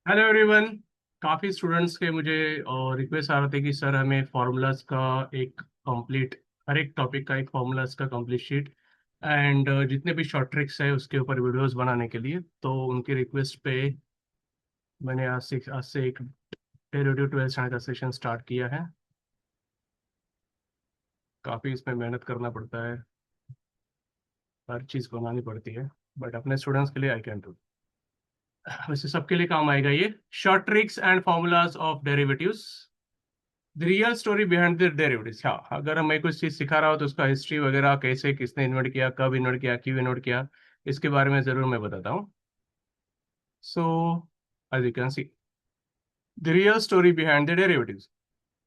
Hello everyone. काफ़ी students के मुझे रिक्वेस्ट आ रहे थे कि सर हमें फार्मूलाज का एक कंप्लीट, हर एक टॉपिक का एक फार्मूलाज का कंप्लीट शीट एंड जितने भी शॉर्ट ट्रिक्स है उसके ऊपर वीडियोस बनाने के लिए, तो उनकी रिक्वेस्ट पे मैंने आज से एक डेरिवेटिव 12th स्टैंडर्ड का सेशन स्टार्ट किया है। काफ़ी इसमें मेहनत करना पड़ता है, हर चीज़ बनानी पड़ती है, बट अपने स्टूडेंट्स के लिए आई कैन डू। वैसे सबके लिए काम आएगा ये। Short tricks and formulas of derivatives, the real story behind the derivatives. हाँ, अगर मैं कुछ चीज सिखा रहा हूँ तो उसका हिस्ट्री वगैरह, कैसे किसने इन्वेंट किया, कब इन्वेंट किया, क्यों इन्वेंट किया, इसके बारे में जरूर मैं बताता हूँ। So as you can see, the real story behind the derivatives.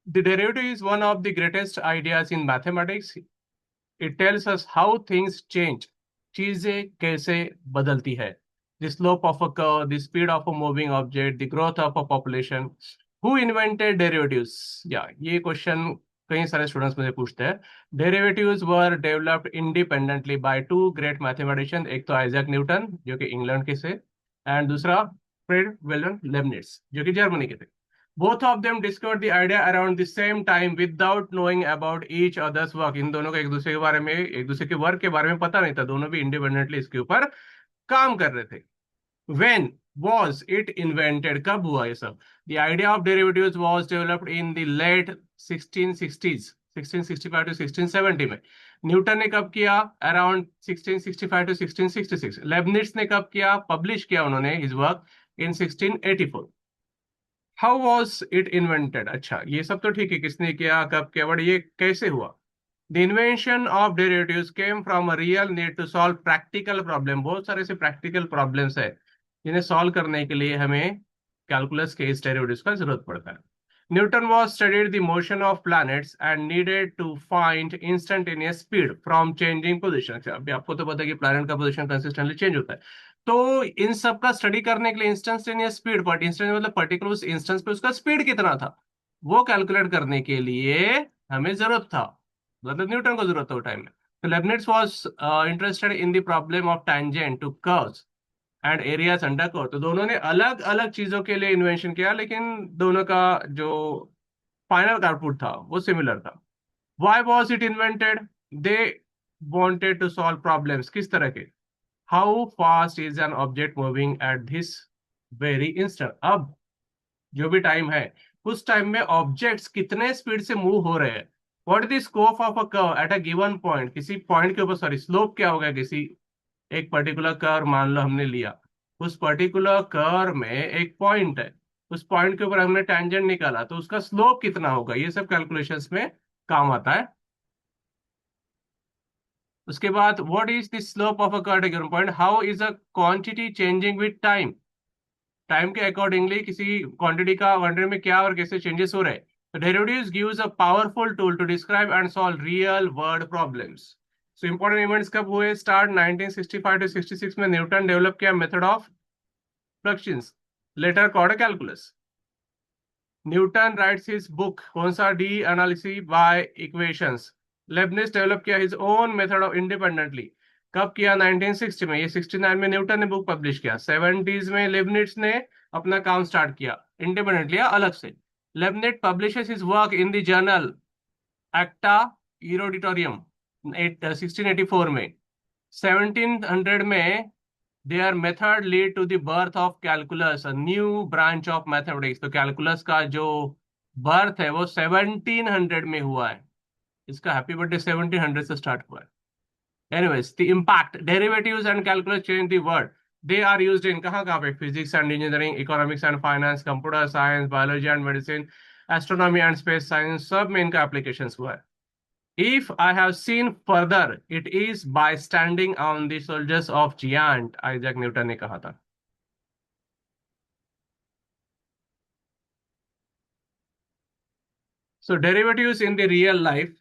The derivative is one of the greatest ideas in mathematics. It tells us how things change, चीजें कैसे बदलती है। The slope of a curve, the speed of a moving object, the growth of a population. Who invented derivatives? या ये question कई सारे students मुझे पूछते हैं। Derivatives were developed independently by two great mathematician, एक तो आइजैक न्यूटन जो कि इंग्लैंड के से, एंड दूसरा फ्रेड विल्हेम लेबनिज जो कि जर्मनी के थे। Both of them discovered the idea around the same time without knowing about each other's work. इन दोनों को एक दूसरे के बारे में, एक दूसरे के वर्क के बारे में पता नहीं था, दोनों भी इंडिपेंडेंटली इसके ऊपर काम कर रहे थे। When was it invented? कब हुआ ये सब? The idea of derivatives was developed in the late 1660s, 1665 to 1670 में। न्यूटन ने कब किया? Around 1665 to 1666। लेबनिट्ज ने कब किया, पब्लिश किया उन्होंने his work in 1684। How was it invented? अच्छा, ये सब तो ठीक है, किसने किया, कब किया, बट ये कैसे हुआ? The invention of derivatives came from a real need to solve practical problem. बहुत सारे ऐसे प्रैक्टिकल प्रॉब्लम्स है जिन्हें सॉल्व करने के लिए हमें कैलकुलस के इस डेरिवेटिव्स का जरूरत पड़ता है। Newton was studied the motion of planets and needed to find instantaneous speed from changing position. अभी आपको तो पता है कि प्लैनेट का पोजिशन कंसिस्टेंटली चेंज होता है, तो इन सब का स्टडी करने के लिए इंस्टेंटेनियस स्पीड, बट इंस्टेंट मतलब पर्टिकुलर उस इंस्टेंस पे उसका स्पीड कितना था, वो कैलकुलेट करने के लिए हमें जरूरत था, मतलब न्यूटन को जरूरत था उस टाइम में। तो Leibniz was interested in the problem of tangent to curves and areas under curve. तो दोनों ने अलग अलग चीजों के लिए इन्वेंशन किया, लेकिन दोनों का जो फाइनल आउटपुट था वो सिमिलर था। Why was it invented? They wanted to solve problems, किस तरह के? How fast is an object moving at this very instant. अब जो भी टाइम है, उस टाइम में ऑब्जेक्ट्स कितने स्पीड से मूव हो रहे हैं। What is the scope of a curve at a given point, किसी पॉइंट के ऊपर, सॉरी, स्लोप क्या होगा, किसी एक पर्टिकुलर कर्व मान लो हमने लिया, उस पर्टिकुलर कर्व में एक पॉइंट है, उस पॉइंट के ऊपर हमने टेंजेंट निकाला, तो उसका स्लोप कितना होगा, ये सब कैलकुलेशंस में काम आता है। उसके बाद what is the slope of a curve at given point, how is a quantity changing with time, time के अकॉर्डिंगली किसी क्वांटिटी में क्या और कैसे चेंजेस हो रहे हैं। तो derivatives gives a powerful tool to describe and solve real world problems. So important events कब हुए? स्टार्ट 1965 टू 66 में न्यूटन डेवलप किया method of fluxions, later called calculus. Newton writes his book, कौन सा? डी analysis by equations. Leibniz develop किया his own method of independently, कब किया? 1960 में। ये 69 में न्यूटन ने बुक पब्लिश किया। 70s में लेबनिज ने अपना काम स्टार्ट किया इंडिपेंडेंटली, अलग से। Leibniz publishes his work in the journal Acta Eruditorum 1684 में। 1700 में their method lead to the birth of calculus, a new branch of mathematics। तो कैलकुलस का जो बर्थ है वो 1700 में हुआ है। इसका हैप्पी बर्थडे 1700 से स्टार्ट हुआ है। Anyways, the impact derivatives and calculus change the world. They are used in कहाँ कहाँ पे? Physics and engineering, economics and finance, computer science, biology and medicine, astronomy and space science, सब में इनका application हुआ है। If I have seen further, it is by standing on the shoulders of giant, Isaac Newton ने कहा था। So derivatives in the real life,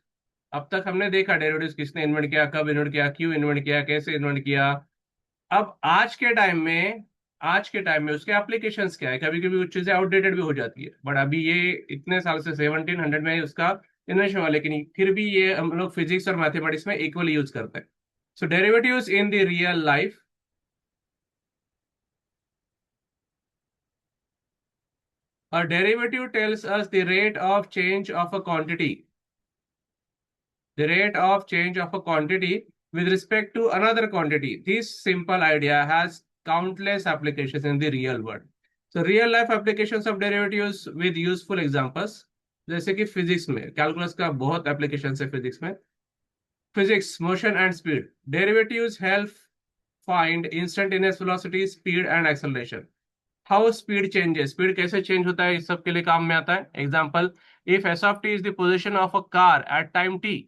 अब तक हमने देखा डेरिवेटिव्स किसने इन्वेंट किया, कब इन्वेंट किया, क्यों इन्वेंट किया, कैसे इन्वेंट किया। अब आज के टाइम में उसके एप्लीकेशंस क्या है? कभी कभी कुछ चीजें आउटडेटेड भी हो जाती है, बट अभी ये इतने साल से 1700 में उसका इन्वेंशन हुआ, लेकिन फिर भी ये हम लोग फिजिक्स और मैथमेटिक्स में इक्वली यूज करते हैं। So derivatives in the real life, A derivative tells us the rate of change of a quantity. The rate of change of a quantity with respect to another quantity. This simple idea has countless applications in the real world. So real life applications of derivatives with useful examples. जैसे कि physics में calculus का बहुत application है physics में. Physics, motion and speed. Derivatives help find instantaneous velocity, speed and acceleration. How speed changes. Speed कैसे change होता है इस सब के लिए काम में आता है. Example, if s of t is the position of a car at time t,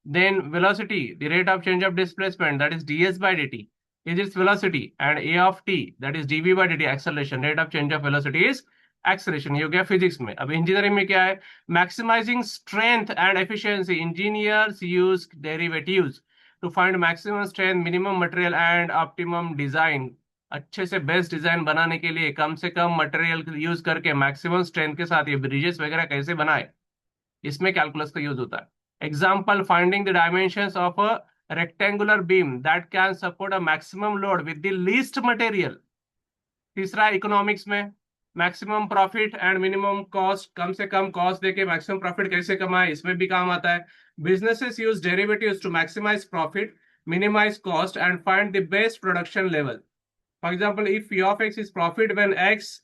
then velocity, the rate of change of displacement, that is ds by dt, is its velocity, and a of t, that is dv by dt, acceleration, rate of change of velocity is acceleration. ये हो गया physics में. अब engineering में क्या है? Maximising strength and efficiency. Engineers use derivatives to find maximum strength, minimum material and optimum design. अच्छे से बेस्ट डिजाइन बनाने के लिए कम से कम मटेरियल यूज करके मैक्सिमम स्ट्रेंथ के साथ ये ब्रिजेस वगैरह कैसे बनाए, इसमें कैलकुलस का यूज होता है. Example, finding the dimensions of a rectangular beam that can support a maximum load with the least material. तीसरा, इकोनॉमिक्स में maximum profit and minimum cost, कम से कम कॉस्ट देके मैक्सिमम प्रॉफिट कैसे कमाए, इसमें भी काम आता है. Businesses use derivatives to maximize profit, minimize cost and find the best production level. For example, if P of x is profit when x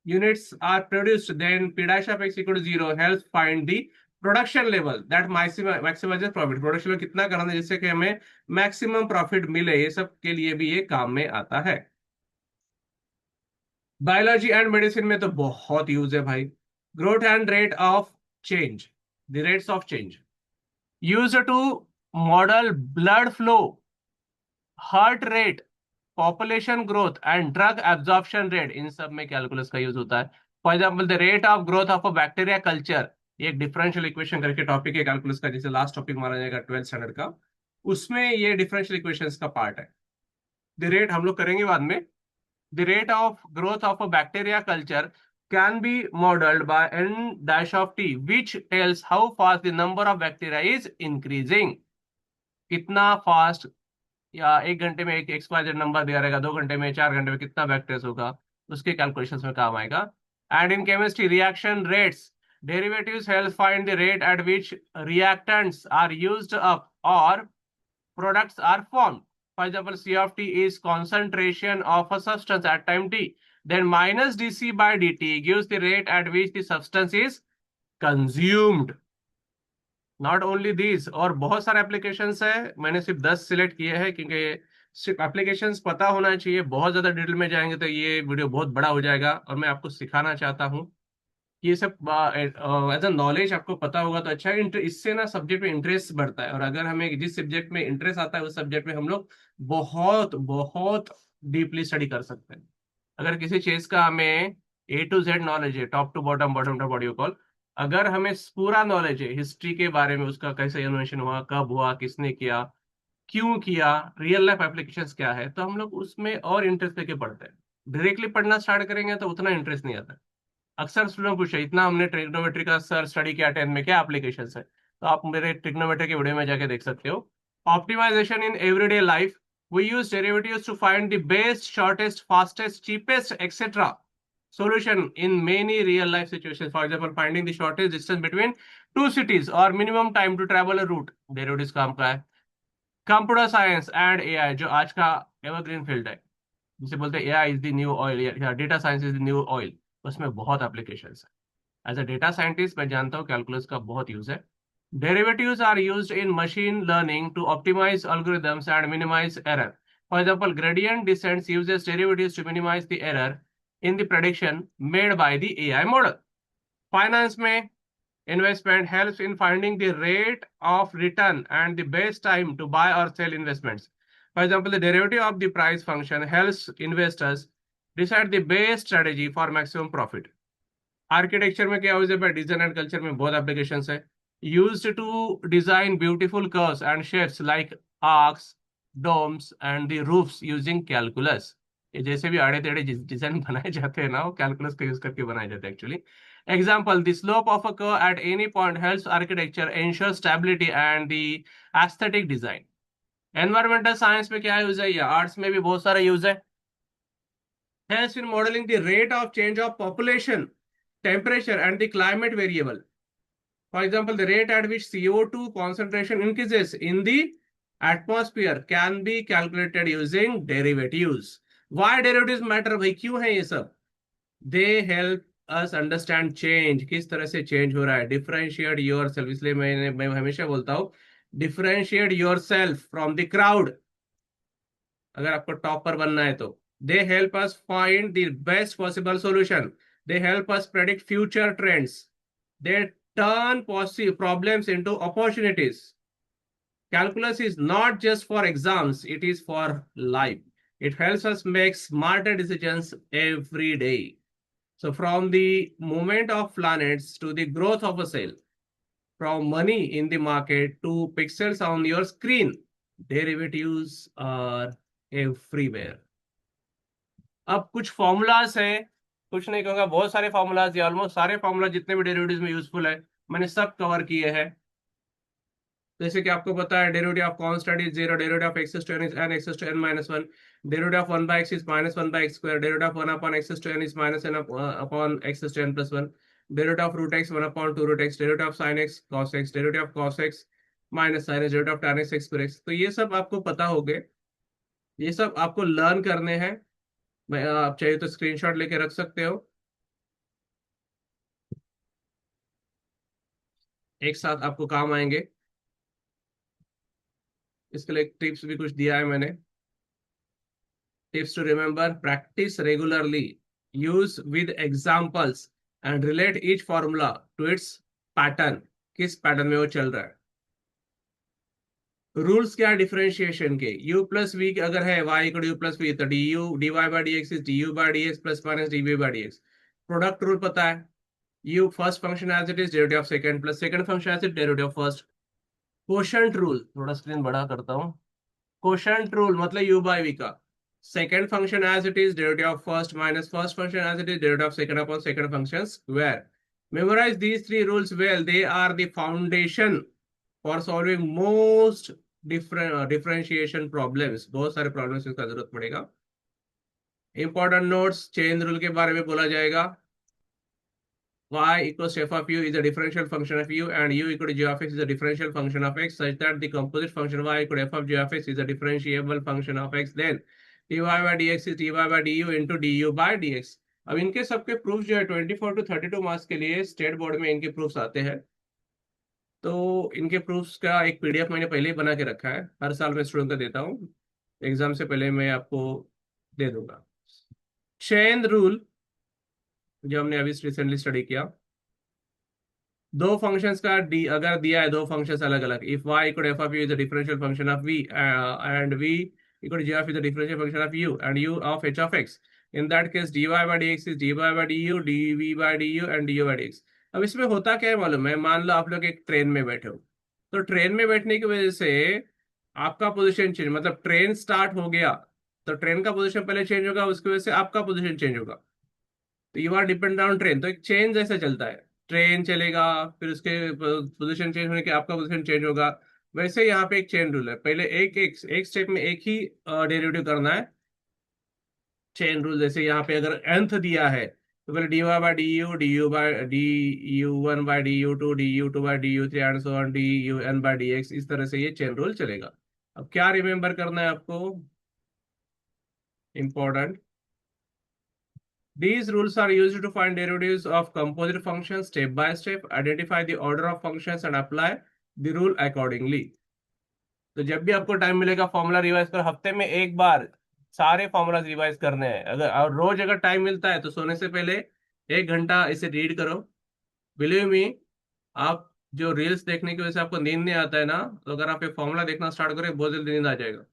units are produced, then P dash of x equal to 0 helps find the production level that maximizes profit. Production level कितना करना है जिससे कि हमें maximum profit मिले, ये सब के लिए भी ये काम में आता है. बायोलॉजी एंड मेडिसिन में तो बहुत यूज है भाई. Growth and rate of change, the rates of change use to model blood flow, heart rate, population growth and drug absorption rate. इन सब में कैलकुलस का यूज होता है. For example, the rate of growth of a bacteria culture, एक differential equation करके topic है calculus का, जिसे लास्ट टॉपिक माना जाएगा 12th स्टैंडर्ड का. उसमें ये डिफरेंशियल इक्वेशंस का पार्ट है. द रेट हम लोग करेंगे बाद में. The rate of growth of a bacteria culture can be modeled by n dash of t, which tells how fast the number of bacteria is increasing. कितना fast, या एक घंटे में एक XYZ नंबर दिया रहेगा, 2 घंटे में, 4 घंटे में कितना बैक्टीरिया होगा, उसके कैलकुलेशंस में काम आएगा. And in chemistry, reaction rates, derivatives help find the rate at which reactants are used up और products are formed. For example, C of t is concentration of a substance at time t. Then minus dC by dt gives the rate at which the substance is consumed. Not only these, और बहुत सारे applications है. मैंने सिर्फ 10 select किए हैं क्योंकि सिर्फ एप्लीकेशंस पता होना चाहिए. बहुत ज्यादा डिटेल में जाएंगे तो ये वीडियो बहुत बड़ा हो जाएगा, और मैं आपको सिखाना चाहता हूँ ये सब एज अ नॉलेज आपको पता होगा तो अच्छा है. इससे ना सब्जेक्ट में इंटरेस्ट बढ़ता है, और अगर हमें जिस सब्जेक्ट में इंटरेस्ट आता है उस सब्जेक्ट में हम लोग बहुत बहुत डीपली स्टडी कर सकते हैं. अगर किसी चीज का हमें A to Z नॉलेज है, top to bottom, bottom to body call, अगर हमें पूरा नॉलेज है हिस्ट्री के बारे में, उसका कैसे इन्वेंशन हुआ, कब हुआ, किसने किया, क्यों किया, रियल लाइफ एप्लीकेशंस क्या है, तो हम लोग उसमें और इंटरेस्ट लेके पढ़ते हैं. डायरेक्टली पढ़ना स्टार्ट करेंगे तो उतना इंटरेस्ट नहीं आता. अक्सर स्टूडेंट पूछे, इतना हमने ट्रिग्नोमेट्री का सर स्टडी किया 10th में, क्या एप्लीकेशंस है, तो आप मेरे ट्रिग्नोमेट्री के वीडियो में जाके देख सकते हो. Optimisation in everyday life, we use derivatives to find the best, shortest, fastest, cheapest, etc. solution in many real life situations. For example, finding the shortest distance between two cities or minimum time to travel a route. Derivatives काम का है. Computer science and AI, जो आज का evergreen field है, जिसे बोलते हैं AI is the new oil या data science is the new oil, उसमें बहुत एप्लीकेशंस है. एज अ डेटा साइंटिस्ट मैं जानता हूँ कैलकुलस का बहुत यूज है. Derivatives are used in machine learning to optimize algorithms and minimize error. For example, gradient descent uses derivatives to minimize the error in the prediction made by the AI model. Finance में investment helps in finding the rate of return and the best time to buy or sell investments. For example, the derivative of the price function helps investors decide the best strategy for maximum profit. Architecture में क्या use है? Design and culture में बहुत applications है. Used to design beautiful curves and shapes like arcs, domes, and the roofs using calculus. ये जैसे भी आड़े टेढ़े डिजाइन बनाए जाते हैं ना, वो कैलकुलस का यूज करके बनाए जाते हैं actually. Example, the slope of a curve at any point helps architecture ensure stability and the aesthetic design. Environmental science में क्या यूज है, या आर्ट्स में भी बहुत सारा यूज है. Hence, in modeling the rate of change of population, temperature, and the climate variable. For example, the rate at which CO2 concentration increases in the atmosphere can be calculated using derivatives. Why derivatives matter भाई, क्यों है ये सब? They help us understand change, किस तरह से change हो रहा है. Differentiate yourself, इसलिए मैं हमेशा बोलता हूँ differentiate yourself from the crowd. अगर आपको टॉप पर बनना है तो they help us find the best possible solution. They help us predict future trends. They turn problems into opportunities. Calculus is not just for exams, it is for life. It helps us make smarter decisions every day. So, from the movement of planets to the growth of a cell, from money in the market to pixels on your screen, derivatives are everywhere. अब कुछ formulas हैं, कुछ नहीं कहूंगा, बहुत सारे formulas, या almost सारे फॉर्मूला जितने भी डेरिवेटिव्स में यूजफुल है मैंने सब कवर किए हैं. जैसे कि आपको पता है derivative of constant is 0, derivative of x to n is n x to n minus 1, derivative of 1 by x is -1 by x square, derivative of 1 upon x to n is -n upon x to n plus 1, derivative of root x 1 upon 2 root x, derivative of sin x cos x, derivative of cos x minus sin x, derivative of tan x x square x. तो ये सब आपको पता होंगे, ये सब आपको learn करने हैं. मैं आप चाहिए तो स्क्रीनशॉट लेके रख सकते हो, एक साथ आपको काम आएंगे. इसके लिए टिप्स भी कुछ दिया है मैंने. Tips to remember: practice regularly, use with examples and relate each formula to its pattern, किस पैटर्न में वो चल रहा है. रूल्स क्या डिफरेंशिएशन के? u प्लस वी अगर है y equal u plus v, तो d u d y by d x is d u by d x plus minus d v by d x. Product rule पता है, u first function as it is derivative of second plus second function as it derivative of first. Quotient rule, थोड़ा screen बड़ा करता हूँ. Quotient rule मतलब u by v का second function as it is derivative of first minus first function as it is derivative of second upon second function square. Memorize these three rules well, they are the foundation for solving most differentiation problems. बहुत सारे problems इसका जरूरत पड़ेगा. Important notes: chain rule के बारे में बोला जाएगा. y equals to f of u is a differential function of u, and u equal to g of x is a differential function of x, such that the composite function y equal to f of g of x is a differentiable function of x. Then dy by dx is dy by du into du by dx. अब इनके सबके proof जो है 24 to 32 marks के लिए state board में इनके proofs आते हैं. तो इनके प्रूफ्स का एक पीडीएफ मैंने पहले ही बना के रखा है, हर साल मैं स्टूडेंट को देता हूँ, एग्जाम से पहले मैं आपको दे दूंगा. चेन रूल जो हमने अभी रिसेंटली स्टडी किया, दो फंक्शंस का डी अगर दिया है, दो फंक्शंस अलग अलग, if y equal f of you is a differential function of v and v equal g of is a differential function of u and u of h of x, in that case dy by dx is dy by du, dv by du and du by dx. अब इसमें होता क्या है मालूम है? मान लो आप लोग एक ट्रेन में बैठे हो, तो ट्रेन में बैठने की वजह से आपका पोजीशन चेंज, मतलब ट्रेन स्टार्ट हो गया तो ट्रेन का पोजीशन पहले चेंज होगा, उसकी वजह से आपका पोजीशन चेंज होगा. तो you are depend on train. तो एक चेन जैसे चलता है, ट्रेन चलेगा, फिर उसके पोजीशन चेंज होने के आपका पोजीशन चेंज होगा. वैसे यहाँ पे एक चेन रूल है, पहले एक एक एक स्टेप में एक ही डेरिवेटिव करना है. चेन रूल जैसे यहाँ पे अगर nth दिया है तो पहले d y by d u one by d u two by d u three and so on d u n by d x. इस तरह से ये चेन रूल चलेगा. अब क्या रिमेंबर करना है आपको? Important, these rules are used to find derivatives of composite functions step by step, identify the order of functions and apply the rule accordingly. तो जब भी आपको टाइम मिलेगा फॉर्मूला रिवाइज कर, हफ्ते में एक बार सारे फॉर्मूला रिवाइज करने हैं. अगर और रोज अगर टाइम मिलता है तो सोने से पहले 1 घंटा इसे रीड करो. बिलीव मी, आप जो रील्स देखने की वजह से आपको नींद नहीं आता है ना, तो अगर आप ये फॉर्मूला देखना स्टार्ट करें बहुत जल्दी नींद आ जाएगा.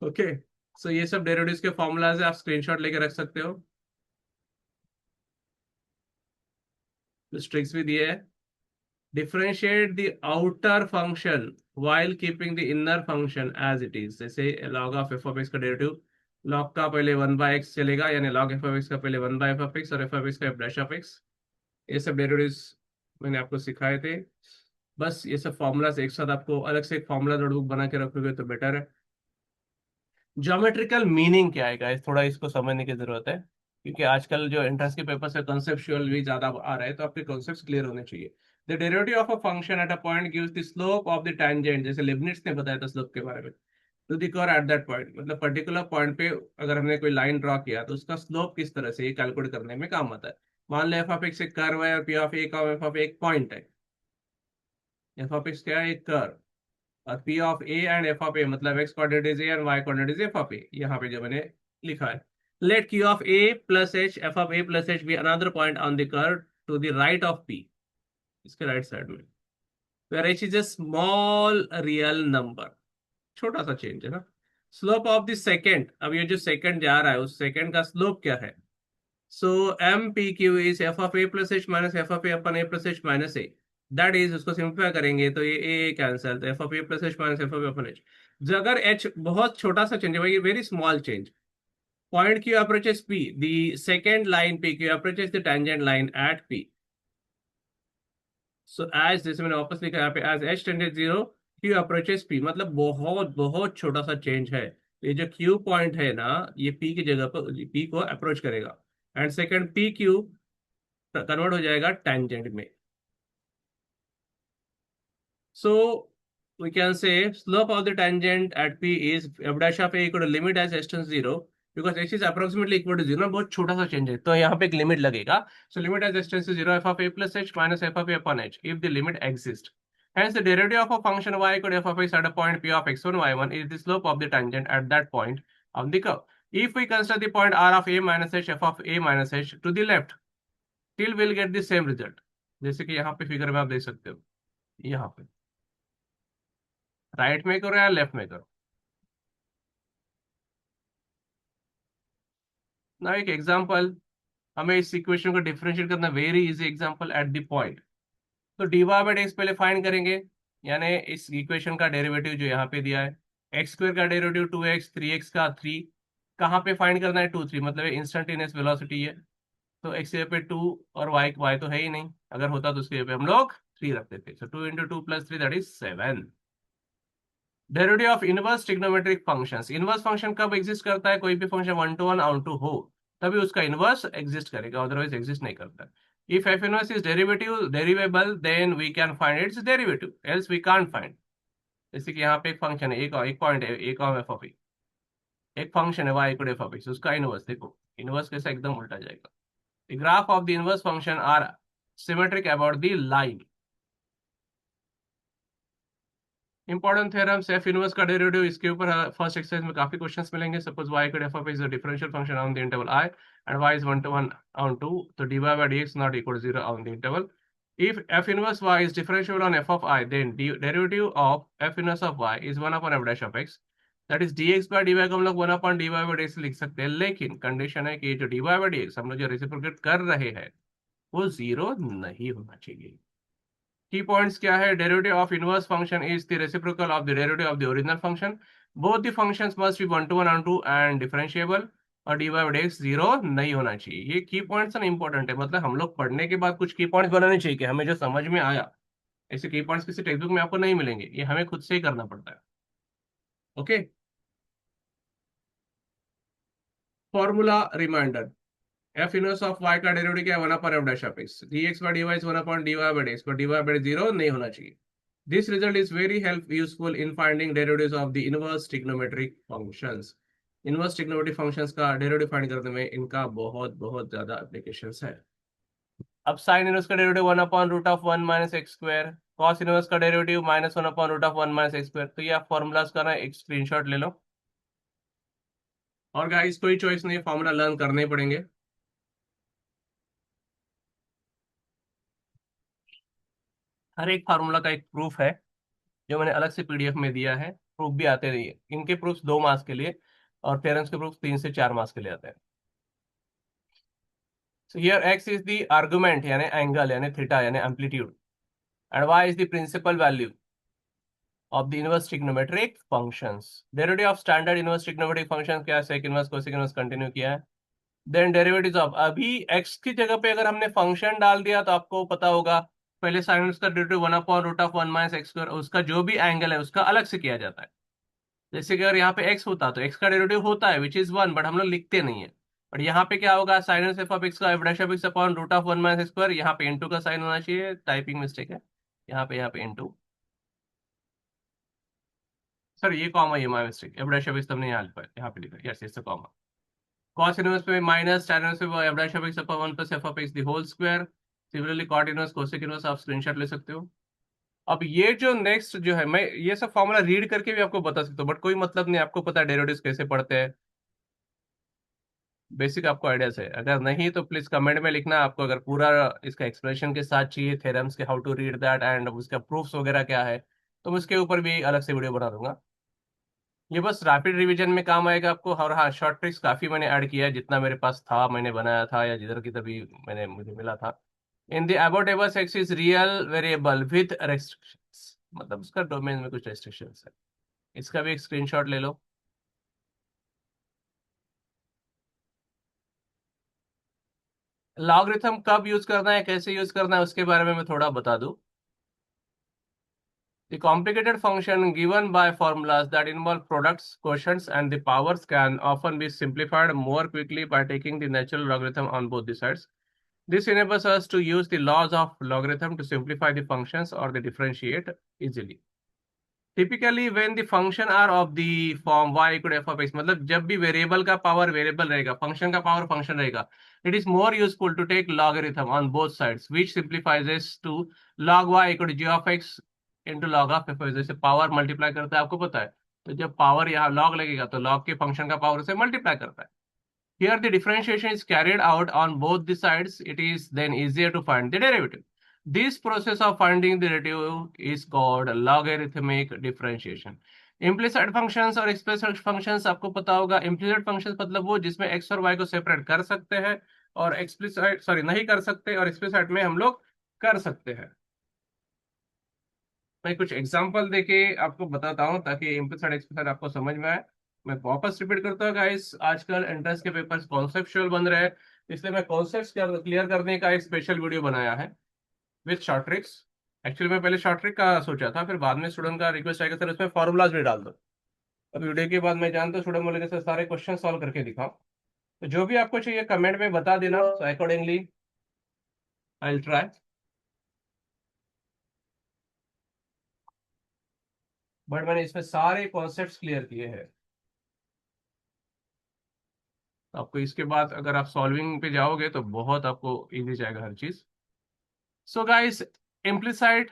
ओके, सो ये सब डेरिवेटिव्स के फॉर्मूलाज है, आप स्क्रीनशॉट लेके रख सकते हो. ट्रिक्स भी दिए है. Differentiate the outer function while keeping the inner function as it is. जैसे log of F of x का डेरिवेटिव, log का पहले 1/x चलेगा, यानी log एफ ऑफ एक्स का पहले 1/f ऑफ एक्स और एफ ऑफ एक्स का f डैश ऑफ एक्स. ये सब डेरिवेटिव्स मैंने आपको सिखाए थे. बस ये सब फॉर्मूलाज एक साथ आपको अलग से एक फॉर्मूला नोटबुक बना के रखोगे तो बेटर है. ज्योमेट्रिकल मीनिंग क्या है गाइस, थोड़ा इसको समझने की जरूरत है, क्योंकि आजकल जो एंट्रेंस के पेपर से कंसेप्चुअल भी ज्यादा आ रहा है, तो आपके कॉन्सेप्ट्स क्लियर होने चाहिए। The derivative of a function at a point gives the slope of the tangent, जैसे लिबनिट्ज ने बताया था स्लोप के बारे में, to the curve at that point, मतलब पर्टिकुलर पॉइंट पे अगर हमने कोई लाइन ड्रॉ किया तो उसका स्लोप किस तरह से ये कैलकुलेट करने में काम आता है। मान लो एफ ऑफ एक्स एक कर्व है और पी ऑफ ए का एफ ऑफ एक पॉइंट है। एफ ऑफ एक्स क्या है, एक कर्व, और p of a and f of a मतलब x coordinate is a and y coordinate is f of a, यहाँ पे जो मैंने लिखा है। Let q of a plus h f of a plus h be another point on the curve to the right of p, इसके right side में, where h is a small real number, छोटा सा change है ना। Slope of the second, अब ये जो second जा रहा है उस सेकंड का स्लोप क्या है। So m p q is f of a plus h minus f of a upon a plus h minus a, that is, उसको सिंप्लीफाई करेंगे तो ये ए कैंसल, तो f of a plus h minus f of a upon h. जो अगर h बहुत छोटा सा चेंज है भाई, very small change, point q approaches p, the secant line p q approaches the tangent line at p. So as, जैसे मैंने वापस लिखा है यहाँ पे, as h tended zero q approaches p, मतलब बहुत बहुत छोटा सा चेंज है। ये जो क्यू पॉइंट है ना, ये पी की जगह पर पी को अप्रोच करेगा, and second P Q convert हो जाएगा टेंजेंट में। सो we can say slope of the tangent at P is f dash of a equal to limit as h tends 0, because h is approximately equal to 0, बहुत छोटा सा change है तो यहाँ पे एक लिमिट लगेगा। So limit as h tends to 0 f of a plus h minus f of a upon h if the limit exists. Hence the derivative of a function y equal to f of x at a point P of x1 y1 is the slope of the tangent at that point of the curve. If we consider the point r of a minus h f of a minus h to the left, still we'll get the same result, जैसे कि यहाँ पे figure में आप देख सकते हो, यहाँ पे राइट में करो या लेफ्ट में करो ना। एक एग्जांपल, हमें इस इक्वेशन को डिफरेंशिएट करना, very easy example at the point. तो dy बाई डी पहले फाइंड करेंगे, यानी इस इक्वेशन का डेरिवेटिव जो यहाँ पे दिया है, एक्स स्क्वायर का डेरिवेटिव 2x, 3x का 3, कहाँ पे फाइंड करना है 2 3, मतलब इंस्टेंटेनियस वेलोसिटी है, तो x की जगह पे 2 और y तो है ही नहीं, अगर होता तो उसकी जगह पे हम लोग 3 रख देते, सो 2 into 2 plus 3 that is 7। Derivative of inverse trigonometric functions, inverse function कब एग्जिस्ट करता है, कोई भी फंक्शन 1 to 1 ऑन टू हो तभी उसका इनवर्स एग्जिस्ट करेगा, अदरवाइज एग्जिस्ट नहीं करता। If f inverse is derivable then we can find its derivative, else we can't find. जैसे कि यहाँ पे एक फंक्शन है, एक पॉइंट है, एक एफ ऑफ एक फंक्शन है y equal f of x, उसका इनवर्स देखो, इनवर्स कैसे एकदम उल्टा जाएगा। The graph of the inverse function are symmetric about the line. Important theorems, f inverse का डेरिवेटिव, इसके ऊपर फर्स्ट एक्सरसाइज में काफी क्वेश्चंस मिलेंगे। Suppose y equal f of is a differential function on the interval i and y is 1 to 1 on 2, तो dy by dx not equal to 0 on the interval. If f inverse y is differentiable on f of I, then derivative of f inverse of y is 1 upon f dash of x, that is dx by dy को हम लोग 1 upon dy by dx लिख सकते हैं, लेकिन condition है कि जो dy by dx हम लोग जो रेसिप्रोकेट कर रहे हैं वो 0 नहीं होना चाहिए। की पॉइंट्स क्या है, derivative of inverse function is the reciprocal of the derivative of the original function, both the functions must be 1 to 1 on 2 and differentiable, और dy by dx 0 नहीं होना चाहिए। ये की पॉइंट्स ना इंपॉर्टेंट है, मतलब हम लोग पढ़ने के बाद कुछ की पॉइंट्स बनाने चाहिए कि हमें जो समझ में आया, ऐसे की पॉइंट्स किसी टेक्स्ट बुक में आपको नहीं मिलेंगे, ये हमें खुद से ही करना पड़ता है। Okay, formula reminder, f inverse of y का डेरिवेटिव क्या है, 1 upon f dash of x, dx by dy is 1 upon dy by dx, पर dy by 0 नहीं होना चाहिए। This result is very useful in finding derivatives of the inverse trigonometric functions. Inverse trigonometric functions का derivative find करने में इनका बहुत बहुत ज्यादा एप्लीकेशंस है। अब साइन इनवर्स का derivative 1 upon root of 1 minus x square, cos inverse का derivative -1 upon root of 1 minus x square, तो ये आप फॉर्मूलाज का ना एक स्क्रीनशॉट ले लो। और गाइस कोई चॉइस नहीं, फॉर्मूला लर्न करने ही पड़ेंगे। हर एक फार्मूला का एक प्रूफ है जो मैंने अलग से पीडीएफ में दिया है, प्रूफ भी आते रहिए, इनके प्रूफ 2 मार्क्स के लिए और पेरेंट्स के प्रूफ 3 से 4 मार्क्स के लिए आते हैं। So here x is the argument यानी एंगल यानी थीटा यानी amplitude, and y is the principal value of the inverse trigonometric functions. Derivative of standard inverse trigonometric functions क्या, sec inverse cosec inverse continue किया है। Then derivatives of, अभी x की जगह पे अगर हमने फंक्शन डाल दिया तो आपको पता होगा पहले साइन उसका derivative 1 upon root of 1 minus x square, उसका जो भी एंगल है उसका अलग से किया जाता है। जैसे कि अगर यहाँ पे x होता तो x का डेरिवेटिव होता है विच इज 1, बट हम लोग लिखते नहीं है। बट यहाँ पे क्या होगा, साइन एफ ऑफ x का f dash of x upon root of 1 - x², यहाँ पे इनटू का साइन होना चाहिए, टाइपिंग मिस्टेक है, यहाँ पे इनटू, सर ये कॉमा, ये my mistake, f dash of x हमने यहाँ पे लिखा, यस इट्स कॉमा। cos इनवर्स पे माइनस tan इनवर्स पे f dash of x upon 1 plus f of x the whole square. Similarly cot inverse cosec inverse आप स्क्रीनशॉट ले सकते हो। अब ये जो नेक्स्ट जो है, मैं ये सब फॉर्मूला रीड करके भी आपको बता सकता हूँ, बट कोई मतलब नहीं, आपको पता है डेरिवेटिव्स कैसे पढ़ते हैं, बेसिक आपको आइडियाज है। अगर नहीं तो प्लीज कमेंट में लिखना, आपको अगर पूरा इसका एक्सप्लेनेशन के साथ चाहिए, थ्योरम्स के how to read that and उसका प्रूफ्स वगैरह क्या है, तो मैं उसके ऊपर भी अलग से वीडियो बना दूंगा। ये बस रैपिड रिवीजन में काम आएगा आपको। और हाँ, शॉर्ट ट्रिक्स काफी मैंने ऐड किया है, जितना मेरे पास था मैंने बनाया था, या जिधर किधर भी मुझे मिला था। In the above table x is real variable with restrictions, मतलब उसका डोमेन में कुछ रेस्ट्रिक्शंस है। इसका भी एक स्क्रीनशॉट ले लो। लॉगरिथम कब यूज करना है, कैसे यूज करना है, उसके बारे में मैं थोड़ा बता दूं। The complicated function given by formulas that involve products, quotients, and the powers can often be simplified more quickly by taking the natural logarithm on both the sides. This enables us to use the laws of logarithm to simplify the functions or the differentiate easily. Typically, when the function are of the form y equal to f of x, मतलब जब भी variable का power variable रहेगा, function का power function रहेगा, it is more useful to take logarithm on both sides, which simplifies to log y equal to g of x into log of f। जैसे power multiply करता है, आपको पता है, तो जब पावर यहाँ लॉग लगेगा तो लॉग के फंक्शन का पावर से मल्टीप्लाई करता है। Here the differentiation is carried out on both the sides. It is then easier to find the derivative. This process of finding the derivative is called logarithmic differentiation. Implicit functions और explicit functions आपको पता होगा। Implicit functions मतलब वो जिसमें x और y को separate कर सकते हैं, और explicit सॉरी नहीं कर सकते, और explicit में हम लोग कर सकते हैं। मैं कुछ एग्जांपल देके आपको बताता हूँ ताकि इम्प्लिसिट एक्सप्लिसिट आपको समझ में आए। मैं वापस रिपीट करता हूँ गाइस, आजकल एंट्रेंस के पेपर्स कॉन्सेप्चुअल बन रहे हैं, इसलिए मैं कॉन्सेप्ट्स क्लियर करने का एक स्पेशल वीडियो बनाया है विथ शॉर्ट ट्रिक्स। एक्चुअली मैं पहले शॉर्ट ट्रिक का सोचा था, फिर बाद में स्टूडेंट का रिक्वेस्ट आएगा सर इसमें फॉर्मूलाज भी डाल दो। अब वीडियो के बाद मैं जानता हूँ स्टूडेंट बोलेंगे सर सारे क्वेश्चन सॉल्व करके दिखाओ, तो जो भी आपको चाहिए कमेंट में बता देना, तो accordingly I will try. But मैंने इसमें सारे कॉन्सेप्ट्स क्लियर किए हैं। आपको इसके बाद अगर आप सॉल्विंग पे जाओगे तो बहुत आपको इजी जाएगा हर चीज। सो गाइस, इम्प्लिसाइड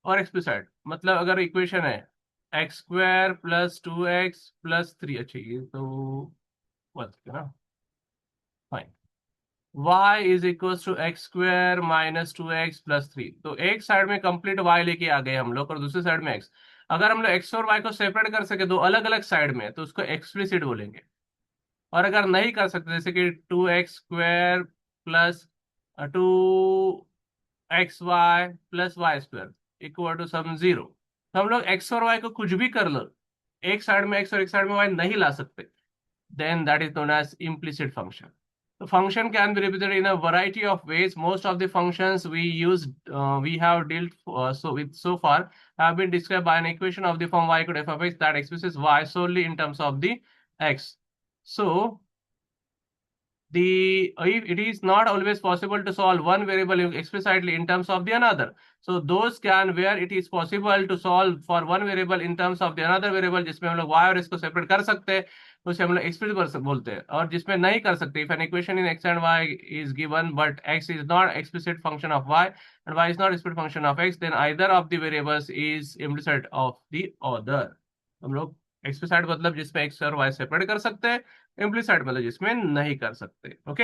और एक्सप्लिसाइड मतलब अगर इक्वेशन है x² + 2x + 3, अच्छा ये तो बस ना, fine. y is equal to x² - 2x + 3, तो एक साइड में कंप्लीट y लेके आ गए हम लोग, और दूसरी साइड में x। अगर हम लोग x और y को सेपरेट कर सके दो अलग अलग साइड में, तो उसको एक्सप्लिसिट बोलेंगे। और अगर नहीं कर सकते, जैसे कि 2x² + 2xy + y² equal to some 0, तो हम लोग x और y को कुछ भी कर लो, एक साइड में x और एक साइड में y नहीं ला सकते, then that is known as implicit function. The function can be represented in a variety of ways. Most of the functions we have dealt so far have been described by an equation of the form y equal to f of x that expresses y solely in terms of the x. So it is not always possible to solve one variable explicitly in terms of the another. So those can where it is possible to solve for one variable in terms of the another variable, जिसमें हम लोग y और x को separate कर सकते हैं, उसे हम लोग एक्सप्लिसिट बोलते हैं। और जिसमें नहीं कर सकते, if an equation in x and y is given but x is not explicit function of y and y is not explicit function of x, then either of the variables is implicit of the other. हम लोग explicit मतलब जिसमें x और y separate कर सकते हैं, इम्प्लिसाइड मतलब जिसमें नहीं कर सकते। Okay,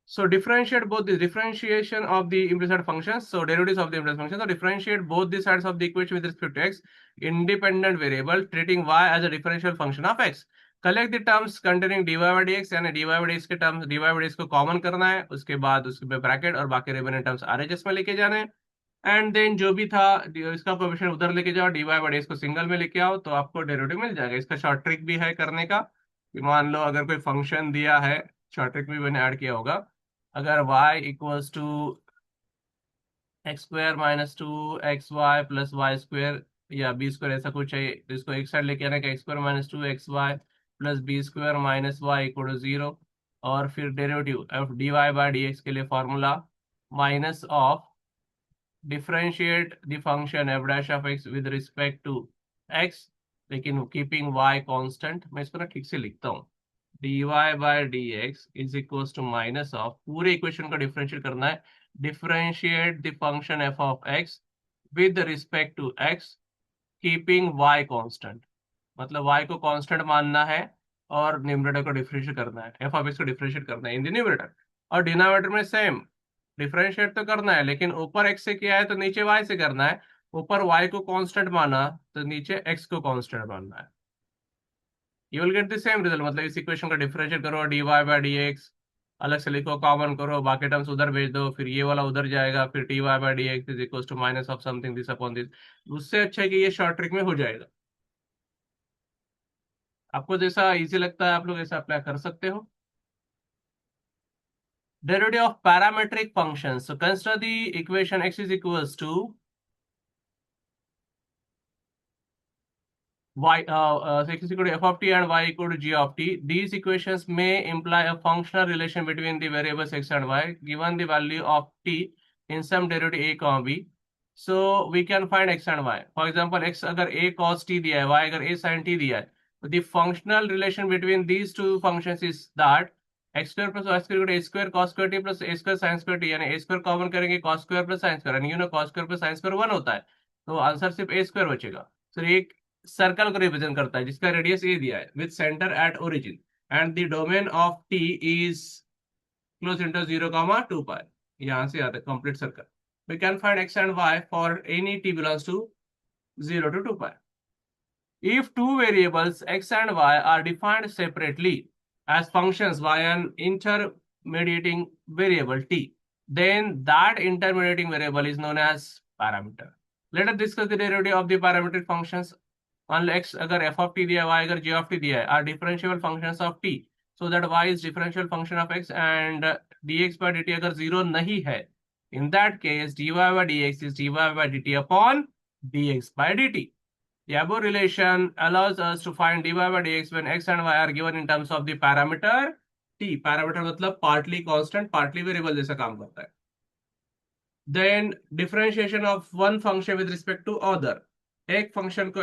so differentiate both the differentiation of the implicit functions, so derivatives of the implicit functions, so differentiate both the sides of the equation with respect to x, independent variable, treating y as a differential function of x. Collect the terms containing dy by dx, यानी dy by dx के terms dy by dx को common करना है, उसके बाद उसके bracket और बाकी रिमेनिंग टर्म्स RHS में लेके जाने, एंड देन जो भी था इसका कोएफिशिएंट उधर लेके जाओ, dy by dx को सिंगल में लेके आओ, तो आपको डेरिवेटिव मिल जाएगा। इसका शॉर्ट ट्रिक भी है करने का, कि मान लो अगर कोई फंक्शन दिया है, शॉर्ट ट्रिक भी मैंने ऐड किया होगा। अगर y = x² - 2xy + y² या बी स्क्वायर ऐसा कुछ है, तो इसको एक साइड लेके आना, x square minus 2xy plus b square minus y equal to 0। और फिर derivative f d y by d x के लिए formula minus of differentiate the function f dash of x with respect to x, लेकिन keeping y constant. मैं इसको ना ठीक से लिखता हूँ, dy by d x is equal to minus of, पूरे इक्वेशन का डिफरेंशिएट करना है, differentiate the function F of x with respect to x keeping y constant. मतलब y को कांस्टेंट मानना है और न्यूमरेटर को डिफरेंशिएट करना है, एफ ऑफ एक्स को डिफरेंशिएट करना है इन द न्यूमरेटर। और डिनोमिनेटर में सेम डिफरेंशिएट तो करना है, लेकिन ऊपर x से किया है तो नीचे y से करना है। ऊपर y को कांस्टेंट माना तो नीचे x को कांस्टेंट मानना है। You will get the same result. मतलब इस इक्वेशन का डिफरेंशिएट करो, d y by d x अलग से लिखो, कॉमन करो, बाकी टर्म्स उधर भेज दो, फिर ये वाला उधर जाएगा, फिर d y by d x is equal to minus of something this upon this. उससे अच्छा है कि ये शॉर्ट ट्रिक में हो जाएगा। आपको जैसा इजी लगता है आप लोग ऐसा अप्लाई कर सकते हो। Derivative of parametric function, so consider the equation x is equals to y, x is equal to f of t and y equal to g of t. These equations may imply a functional relation between the variables x and y given the value of t in some derivative a comma b. So we can find x and y. For example, x अगर a cos t दिया है, y अगर a sin t दिया है, तो the functional relation between these two functions is that x square plus y square equal to a square cos square t plus a square sin square t, यानी a square common करेंगे cos square plus sin square, यानी cos square plus sin square 1 होता है, तो answer सिर्फ a square बचेगा। Sir एक circle को रिप्रेजेंट करता है जिसका रेडियस ए दिया है with center at origin and the domain of t is close into 0, 2 pi. यहां से आता है complete circle. We can find x and y for any t belongs to 0 to 2 pi. If two variables x and y are defined separately as functions by an intermediating variable t, then that intermediating variable is known as parameter. Let us discuss the derivative of the parametric functions. मान लो x अगर f of t दिया है, y अगर g of t दिया है, are differentiable functions of t, so that y is differential function of x and dx by dt अगर 0 नहीं है, in that case dy by dx is dy by dt upon dx by dt. The above relation allows us to find dy by dx when x and y are given in terms of the parameter t. Parameter मतलब partly constant, partly variable जैसा काम करता है। Then differentiation of one function with respect to other. एक function को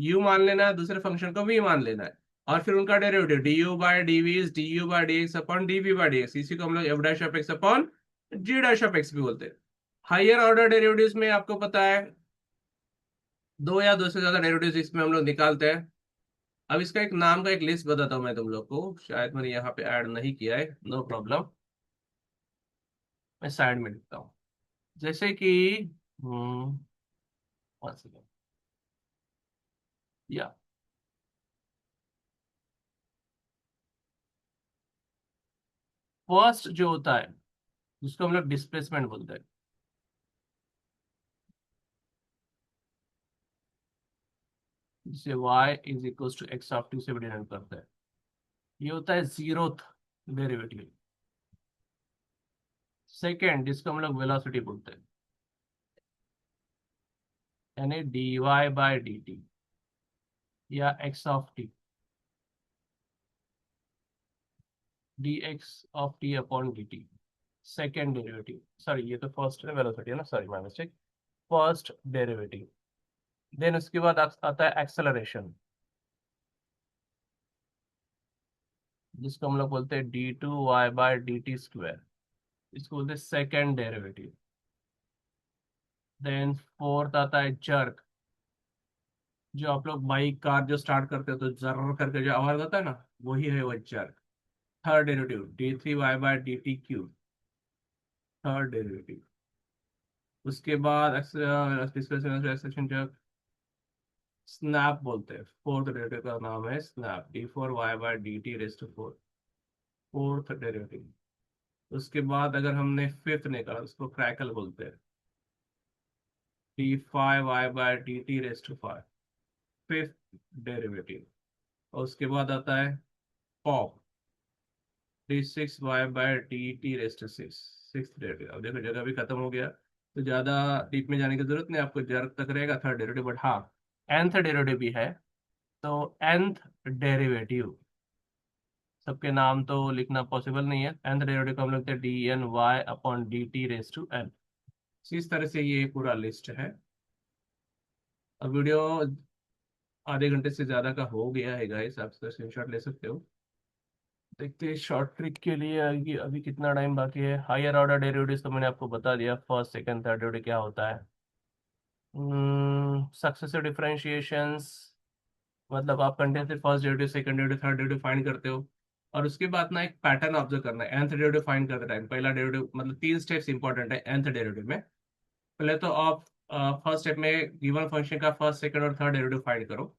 u मान लेना है, दूसरे फंक्शन को v मान लेना है, और फिर उनका derivative du by dv is du by dx upon dv by dx। इसी को हम लोग f dash of x upon g dash of x भी बोलते हैं। हायर ऑर्डर डेरिवेटिव्स में आपको पता है दो या दो से ज्यादा डेरिवेटिव्स इसमें हम लोग निकालते हैं। अब इसका एक नाम का एक लिस्ट बताता हूँ मैं तुम लोग को, शायद मैंने यहाँ पे ऐड नहीं किया है, नो प्रॉब्लम, मैं साइड में लिखता हूँ। जैसे कि one second, या फर्स्ट जो होता है जिसको हम लोग डिस्प्लेसमेंट बोलते हैं, जिसे y is equal to x of t से डिनोट करते हैं, ये होता है जीरोथ डेरिवेटिव। सेकेंड जिसको हम लोग वेलोसिटी बोलते हैं, यानी dy बाय dt या x of t, dx of t upon dt, second derivative. Sorry ये तो फर्स्ट है, वेलोसिटी है ना, sorry my mistake, first derivative. Then उसके बाद आता है एक्सेलरेशन, जिसको हम लोग बोलते हैं d2y/dt², इसको बोलते हैं सेकेंड डेरिवेटिव। देन फोर्थ आता है जर्क, जो आप लोग बाइक कार जो स्टार्ट करते हो तो जर्र करके जो आवाज आता है ना, वही है वो jerk. Third derivative d3y/dt³, third derivative. उसके बाद एक्सेलरेशन जर्क, स्नैप बोलते हैं, फोर्थ डेरिवेटिव का नाम है स्नैप, d4y/dt⁴, फोर्थ डेरिवेटिव। उसके बाद अगर हमने फिफ्थ निकाला उसको क्रैकल बोलते हैं, d5y/dt⁵, फिफ्थ डेरिवेटिव। और उसके बाद आता है पॉप, d6y/dt⁵, सिक्स्थ डेरिवेटिव। अब देखो जगह भी खत्म हो गया, तो ज़्यादा डीप में जाने की जरूरत नहीं, आपको जरूरत तक रहेगा थर्ड डेरिवेटिव, बट हाँ nth डेरिवेटिव भी है। तो nth डेरिवेटिव, सबके नाम तो लिखना पॉसिबल नहीं है, nth डेरिवेटिव को हम लिखते हैं dny/dt⁻n। इस तरह से ये पूरा लिस्ट है। अब वीडियो आधे घंटे से ज्यादा का हो गया है गाइस, आप इसका स्क्रीनशॉट ले सकते हो। देखते हैं शॉर्ट ट्रिक के लिए अभी अभी कितना टाइम बाकी है। हायर ऑर्डर डेरिवेटिव्स तो मैंने आपको बता दिया, फर्स्ट सेकंड थर्ड डेरिवेटिव क्या होता है। सक्सेसिव डिफरेंशिएशंस, मतलब आप continuously first derivative second derivative third derivative find करते हो, और उसके बाद ना एक पैटर्न ऑब्जर्व करना है। nth डेरिवेटिव फाइंड करते टाइम पहला डेरिवेटिव, मतलब तीन स्टेप्स इंपॉर्टेंट है nth डेरिवेटिव में। पहले तो आप फर्स्ट स्टेप में गिवन फंक्शन का फर्स्ट सेकंड और थर्ड डेरिवेटिव फाइंड करो।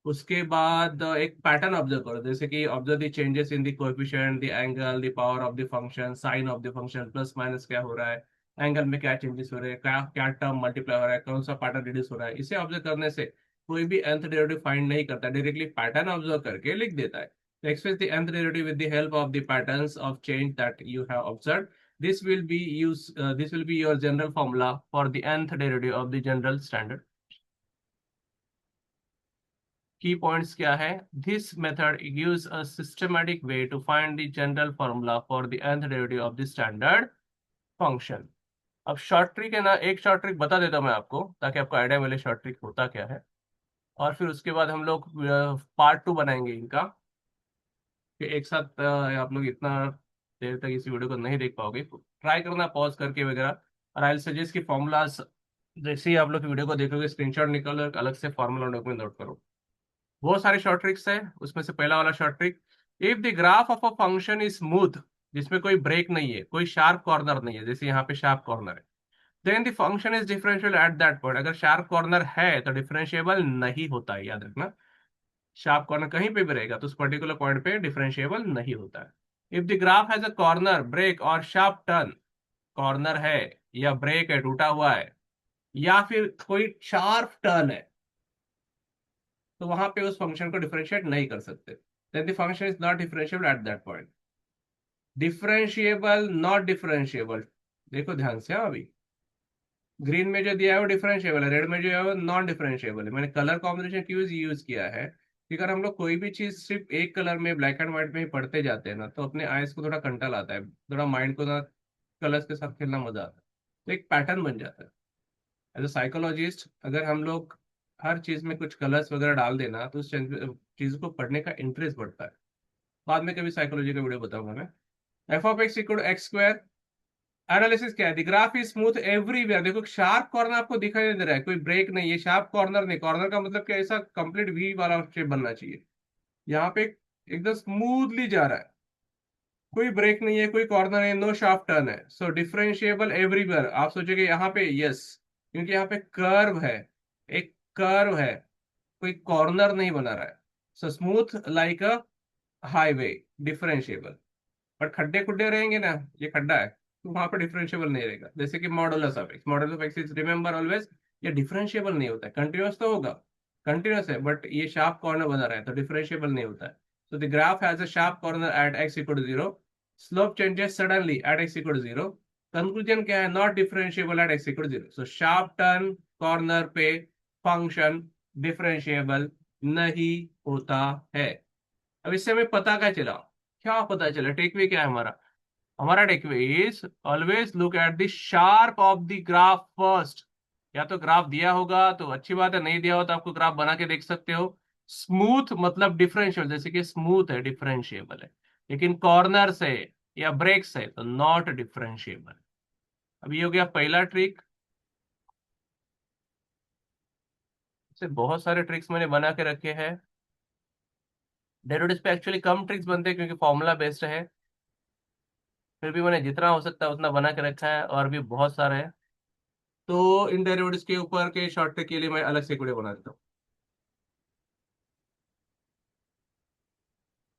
उसके बाद एक पैटर्न ऑब्जर्व करो, जैसे कि observe the changes in the coefficient, the angle, the power of the function, sign of the function, plus minus क्या हो रहा है, एंगल में क्या चेंजेस हो रहे हैं, क्या क्या टर्म मल्टीप्लाई हो रहा है, कौन सा पैटर्न रिड्यूस हो रहा है। इसे ऑब्जर्व करने से कोई भी nth डेरिवेटिव फाइंड नहीं करता, डायरेक्टली पैटर्न ऑब्जर्व करके लिख देता है। तो express the nth derivative with the help of the patterns of change that you have observed. This will be your general formula for the nth derivative of the general standard. Key points क्या है, this method gives a systematic way to find the general formula for the nth derivative of the standard function. अब short trick है ना, एक short trick बता देता हूँ मैं आपको, ताकि आपको आइडिया मिले शॉर्ट ट्रिक होता क्या है, और फिर उसके बाद हम लोग पार्ट टू बनाएंगे इनका, कि एक साथ आप लोग इतना देर तक इस वीडियो को नहीं देख पाओगे, ट्राई करना पॉज करके वगैरह। और आई सजेस्ट कि फॉर्मूलाज जैसे ही आप लोग वीडियो को देखोगे स्क्रीनशॉट निकालो, एक अलग से फॉर्मूला डॉक्यूमेंट नोट करो। बहुत सारे शॉर्ट ट्रिक्स है, उसमें से पहला वाला short trick, if the graph of a function is smooth, जिसमें कोई ब्रेक नहीं है, कोई शार्प कॉर्नर नहीं है, जैसे यहाँ पे शार्प कॉर्नर है, then the function is differential at that point. अगर शार्प कॉर्नर है तो डिफरेंशिएबल नहीं होता है, याद रखना। शार्प कॉर्नर कहीं पे भी रहेगा तो उस पर्टिकुलर पॉइंट पे डिफरेंशिएबल नहीं होता है। If the graph has a corner break और शार्प टर्न, कॉर्नर है या ब्रेक है, टूटा हुआ है, या फिर कोई शार्प टर्न है, तो वहां पे उस फंक्शन को डिफरेंशिएट नहीं कर सकते। Then the function is not differentiable at that point. Differentiable not differentiable, देखो ध्यान से, हाँ अभी ग्रीन में जो दिया है वो डिफरेंशिएबल है, रेड में जो है वो नॉन डिफरेंशिएबल है। मैंने कलर कॉम्बिनेशन क्यों यूज किया है कि अगर हम लोग कोई भी चीज सिर्फ एक कलर में ब्लैक एंड व्हाइट में ही पढ़ते जाते हैं ना, तो अपने आईज को थोड़ा कंटाल आता है, थोड़ा माइंड को ना कलर्स के साथ खेलना मजा आता है, तो एक पैटर्न बन जाता है। एज अ साइकोलॉजिस्ट अगर हम लोग हर चीज में कुछ कलर्स वगैरह डाल देना, तो उस चीज को पढ़ने का इंटरेस्ट बढ़ता है। बाद में कभी साइकोलॉजी का वीडियो बताऊंगा मैं। F of x equal x square, analysis क्या है, the graph is smooth everywhere. देखो शार्प कॉर्नर आपको दिखाई नहीं दे रहा है, कोई ब्रेक नहीं है, शार्प कॉर्नर नहीं, कॉर्नर का मतलब क्या, ऐसा कंप्लीट वी वाला शेप बनना चाहिए। यहाँ पे एकदम स्मूथली जा रहा है, कोई ब्रेक नहीं है, कोई कॉर्नर है, नो शार्प टर्न है, सो डिफरेंशिएबल एवरीवेयर। आप सोचोगे यहाँ पे यस, क्योंकि यहाँ पे कर्व है, एक कर्व है, कोई कॉर्नर नहीं बना रहा है, so smooth like a highway, differentiable. But खड्डे खुड्डे रहेंगे ना, ये खड्डा है, तो वहां पर डिफरेंशिएबल नहीं रहेगा। जैसे कि modulus of x is remember always, ये डिफरेंशिएबल नहीं होता है, कंटिन्यूअस तो होगा, कंटिन्यूअस है, बट ये शार्प कॉर्नर बना रहा है तो डिफरेंशिएबल नहीं होता है। So the graph has a sharp corner at x equal to 0. Slope changes suddenly at x equal to 0. Conclusion क्या है, not differentiable at x equal to 0. So sharp turn corner पे function differentiable नहीं होता है। अब इससे हमें पता क्या चला, क्या पता चला, टेकवे क्या है हमारा, हमारा takeaway is always look at the sharp of the graph first. या तो ग्राफ दिया होगा तो अच्छी बात है, नहीं दिया हो तो आपको ग्राफ बना के देख सकते हो। स्मूथ मतलब डिफरेंशियल, जैसे कि स्मूथ है डिफरेंशिएबल है, लेकिन कॉर्नर से या ब्रेक से तो नॉट डिफरेंशिएबल। अब ये हो गया पहला ट्रिक। से बहुत सारे ट्रिक्स मैंने बना के रखे हैं। डेरिवेटिव्स पे एक्चुअली कम ट्रिक्स बनते हैं क्योंकि फॉर्मूला बेस्ड है, फिर भी मैंने जितना हो सकता है उतना बना के रखा है, और भी बहुत सारे हैं। तो इन डेरिवेटिव्स के ऊपर के शॉर्ट ट्रिक के लिए मैं अलग से एक वीडियो बना देता हूँ।